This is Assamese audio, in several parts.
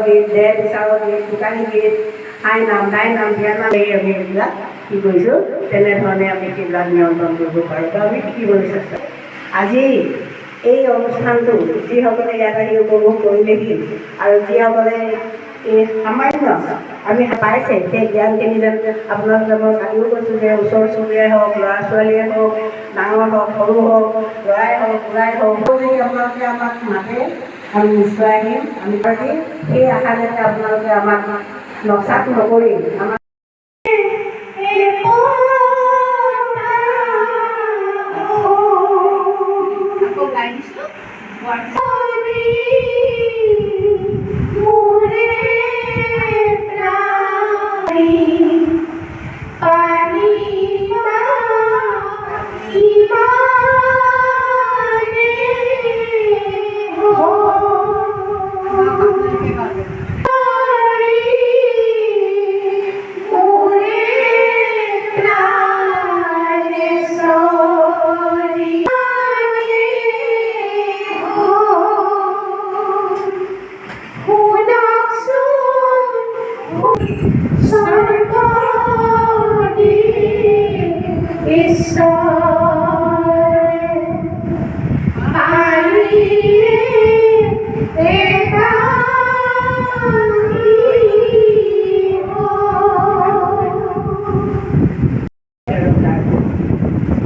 গীত, দেহ বিচাৰৰ গীত, দোকানী গীত, আই নাম, দাই নাম, বিয়া নাম এই আমি এইবিলাক কি কৰিছোঁ, তেনেধৰণে আমি সেইবিলাক নিয়ন্ত্ৰণ কৰিব পাৰোঁ। তো আমি শিকিবলৈ চেষ্টা কৰোঁ। আজি এই অনুষ্ঠানটো যিসকলে ইয়াত আহি উপভোগ কৰিলেহি আৰু যিসকলে এই সামান্য আমি পাইছে সেই জ্ঞানখিনি যেন আপোনালোকে মই কালিও কৈছোঁ যে ওচৰ চুবুৰীয়াই হওক, ল'ৰা ছোৱালীয়ে হওক, ডাঙৰ হওক, সৰু হওক, ল'ৰাই হওক, বুঢ়াই হওক, যদি আপোনালোকে আমাক মাতে আমি নিশ্চয় আহিম। আমি পাতি সেই আশা যাতে আপোনালোকে আমাক নচাত নকৰি আমাক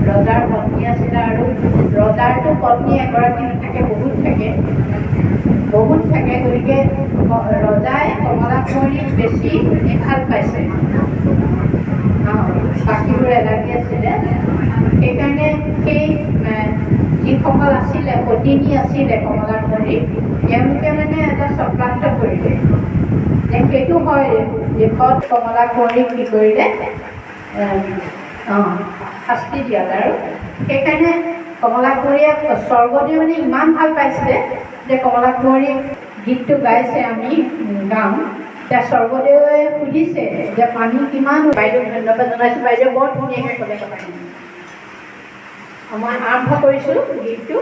ৰজাৰ পত্নী আছিলে আৰু ৰজাৰতো পত্নী এগৰাকী থাকে, বহুত থাকে গতিকে ৰজাই কমলা কুঁৱৰীক বেছি ভাল পাইছে, বাকীবোৰ এলাগী আছিলে। সেইকাৰণে সেই যিসকল আছিলে পত্নী আছিলে কমলা কুঁৱৰী, তেওঁলোকে মানে এটা চক্ৰান্ত কৰিলে যে সেইটো হয় দেশত কমলা কুঁৱৰীক কি কৰিলে শাস্তি দিয়াত। আৰু সেইকাৰণে কমলা কুঁৱৰীয়ে স্বৰ্গদেৱে মানে ইমান ভাল পাইছিলে যে কমলা কুঁৱৰীক গীতটো গাইছে, আমি গাম। এতিয়া স্বৰ্গদেৱে সুধিছে যে পানী কিমান। বাইদেউক ধন্যবাদ জনাইছোঁ, বাইদেউ বৰ ধুনীয়াকৈ ক'লে কথাখিনি। মই আৰম্ভ কৰিছোঁ গীতটো।